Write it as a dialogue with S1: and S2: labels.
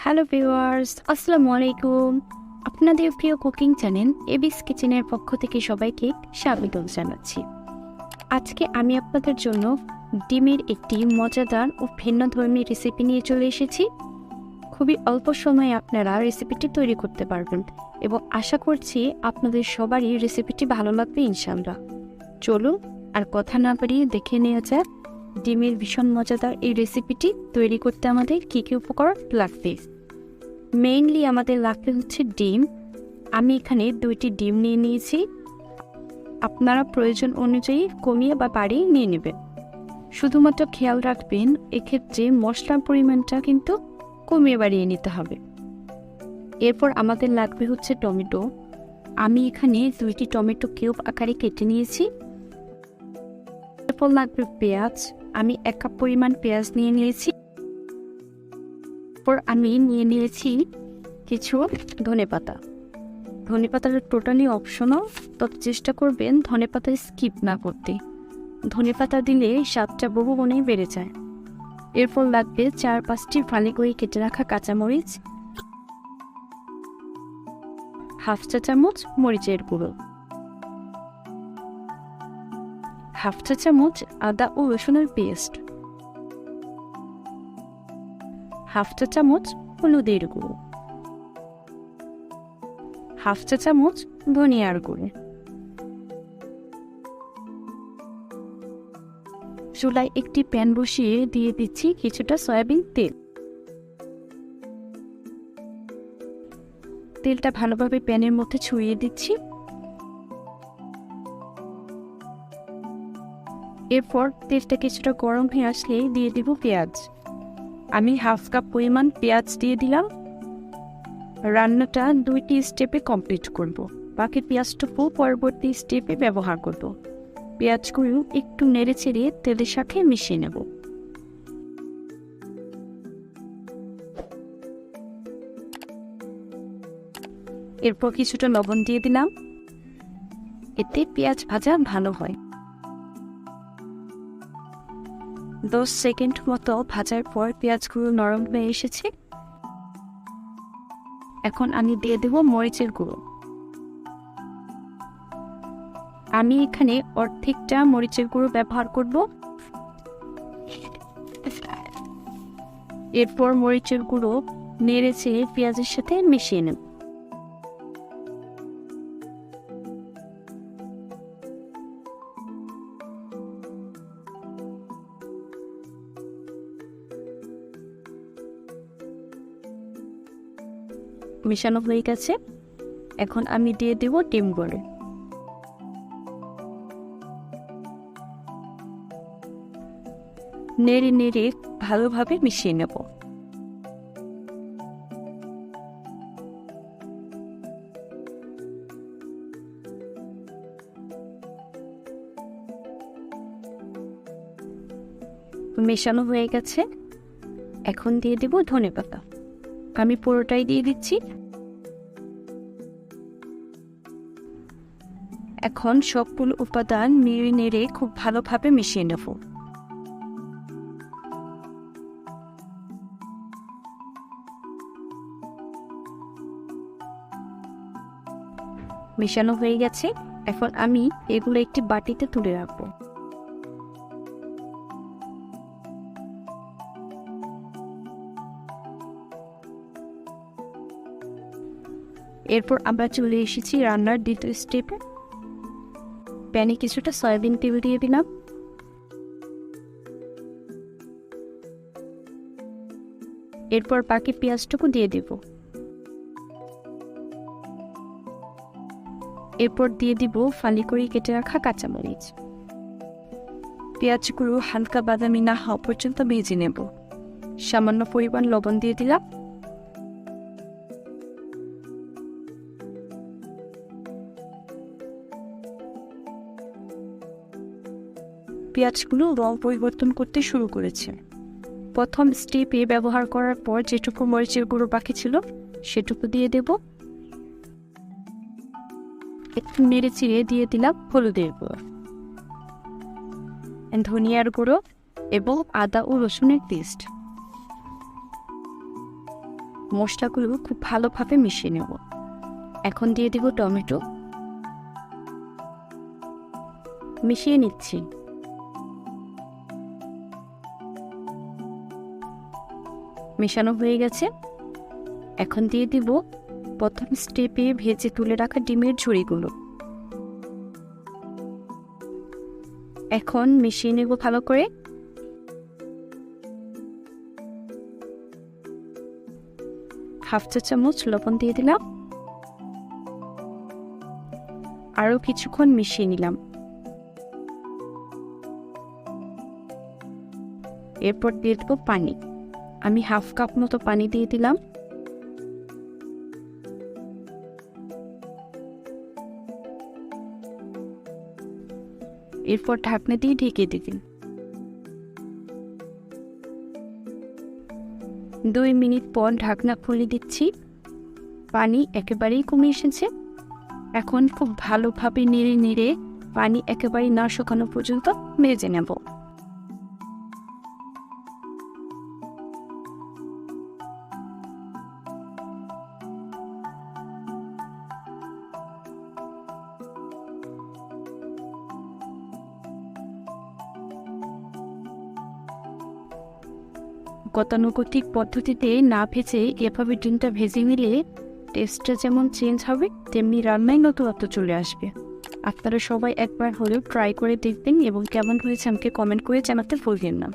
S1: Hello viewers, আসসালামু আলাইকুম। আপনাদের প্রিয় কুকিং চ্যানেল এবিস কিচেনের পক্ষ থেকে সবাইকে স্বাগত জানাচ্ছি। আজকে আমি আপনাদের জন্য ডিমের একটি মজাদার ও ভিন্নধর্মী রেসিপি নিয়ে চলে এসেছি। খুবই অল্প সময়ে আপনারা রেসিপিটি তৈরি করতে পারবেন এবং আশা করছি আপনাদের সবারই রেসিপিটি ভালো লাগবে ইনশাআল্লাহ। চলুন আর কথা না বাড়িয়ে দেখে নেওয়া যাক ডিমের ভীষণ মজাদার এই রেসিপিটি তৈরি করতে আমাদের কী কী উপকরণ লাগবে। মেইনলি আমাদের লাগবে হচ্ছে ডিম। আমি এখানে 2টি ডিম নিয়ে নিয়েছি। আপনারা প্রয়োজন অনুযায়ী কমিয়ে বা বাড়িয়ে নিয়ে নেবেন। শুধুমাত্র খেয়াল রাখবেন এক্ষেত্রে মশলার পরিমাণটা কিন্তু কমিয়ে বাড়িয়ে নিতে হবে। এরপর আমাদের লাগবে হচ্ছে টমেটো। আমি এখানে 2টি টমেটো কিউব আকারে কেটে নিয়েছি। এরপর লাগবে পেঁয়াজ। আমি 1 কাপ পরিমাণ পেঁয়াজ নিয়ে নিয়েছি। এরপর আমি নিয়ে নিয়েছি কিছু ধনেপাতা। ধনেপাতাটা টোটালি অপশনাল, তবে চেষ্টা করবেন ধনেপাতা স্কিপ না করতে। ধনেপাতা দিলে স্বাদটা বহুগুণে বেড়ে যায়। এরপর লাগবে 4-5টি ফালি করে কেটে রাখা কাঁচামরিচ, হাফ চা চামচ মরিচের গুঁড়ো, হাফ চা চামচ আদা ও রসুনের পেস্ট, হাফ চা চামচ হলুদের গুঁড়ো, হাফ চা চামচ ধনিয়ার গুঁড়ো। চুলায় একটি প্যান বসিয়ে দিয়ে দিচ্ছি কিছুটা সয়াবিন তেল। তেলটা ভালোভাবে প্যানের মধ্যে ছড়িয়ে দিচ্ছি। এরপর তেলটা কিছুটা গরম হয়ে আসলে দিয়ে দিব পেঁয়াজ। আমি হাফ কাপ পরিমাণ পেঁয়াজ দিয়ে দিলাম। রান্নাটা 2টি স্টেপে কমপ্লিট করব। বাকি পেঁয়াজটুকু পরবর্তী স্টেপে ব্যবহার করব। পেঁয়াজগুলো একটু নেড়ে চেড়ে তেলের সাথে মিশিয়ে নেব। এরপর কিছুটা লবণ দিয়ে দিলাম, এতে পেঁয়াজ ভাজা ভালো হয়। 10 সেকেন্ড মতো ভাজার পর পেঁয়াজগুলো নরম হয়ে এসেছে। এখন আমি দিয়ে দেব মরিচের গুঁড়ো। আমি এখানে অর্ধেকটা মরিচের গুঁড়ো ব্যবহার করব। এরপর মরিচের গুঁড়ো নেড়ে চেড়ে পেঁয়াজের সাথে মিশিয়ে নেব। মেশানো হয়ে গেছে। এখন আমি দিয়ে দেব ডিমগুলো। নেড়ে নেড়ে ভালোভাবে মিশিয়ে নেব। মেশানো হয়ে গেছে। এখন দিয়ে দেব ধনেপাতা। আমি পুরোটাই দিয়ে দিচ্ছি। এখন সবগুলো উপাদান নেড়ে নেড়ে খুব ভালোভাবে মিশিয়ে নেব। মেশানো হয়ে গেছে। এখন আমি এগুলো একটি বাটিতে তুলে রাখবো। এরপর আমরা চলে এসেছি রান্নার দ্বিতীয় স্টেপে। প্যানে কিছুটা সয়াবিন তেল দিয়ে দিলাম। এরপর বাকি পেঁয়াজটুকু দিয়ে দেব। এরপর দিয়ে দিব ফালি করে কেটে রাখা কাঁচামরিচ। পেঁয়াজগুলো হালকা বাদামি না হওয়া পর্যন্ত ভেজে নেব। সামান্য পরিমাণ লবণ দিয়ে দিলাম। পেঁয়াজগুলো রং পরিবর্তন করতে শুরু করেছে। প্রথম স্টেপে ব্যবহার করার পর যেটুকু মরিচের গুঁড়ো বাকি ছিল সেটুকু দিয়ে দেব। একটু নেড়ে চিড়ে দিয়ে দিলাম হলুদের গুঁড়ো, ধনিয়ার গুঁড়ো এবং আদা ও রসুনের পেস্ট। মশলাগুলো খুব ভালোভাবে মিশিয়ে নেব। এখন দিয়ে দেব টমেটো, মিশিয়ে নিচ্ছি। মেশানো হয়ে গেছে। এখন দিয়ে দিব প্রথম স্টেপে ভেজে তুলে রাখা ডিমের ঝুড়িগুলো। এখন মিশিয়ে নেব ভালো করে। হাফ চা চামচ লবণ দিয়ে দিলাম, আরও কিছুক্ষণ মিশিয়ে নিলাম। এরপর দিয়ে দেবো পানি। আমি হাফ কাপ মতো পানি দিয়ে দিলাম। এরপর ঢাকনা দিয়ে ঢেকে দিন। 2 মিনিট পর ঢাকনা খুলে দিচ্ছি। পানি একেবারেই কমে এসেছে। এখন খুব ভালোভাবে নেড়ে নেড়ে পানি একেবারে না শুকানো পর্যন্ত ভেজে নেব। গতানুগতিক পদ্ধতিতে না ভেজে এভাবে ডিমটা ভেজে নিলে টেস্টটা যেমন চেঞ্জ হবে, তেমনি রান্নায় নতুনত্ব চলে আসবে। আপনারা সবাই একবার হলেও ট্রাই করে দেখবেন এবং কেমন হয়েছে আমাকে কমেন্ট করে জানাতে ভুলবেন না।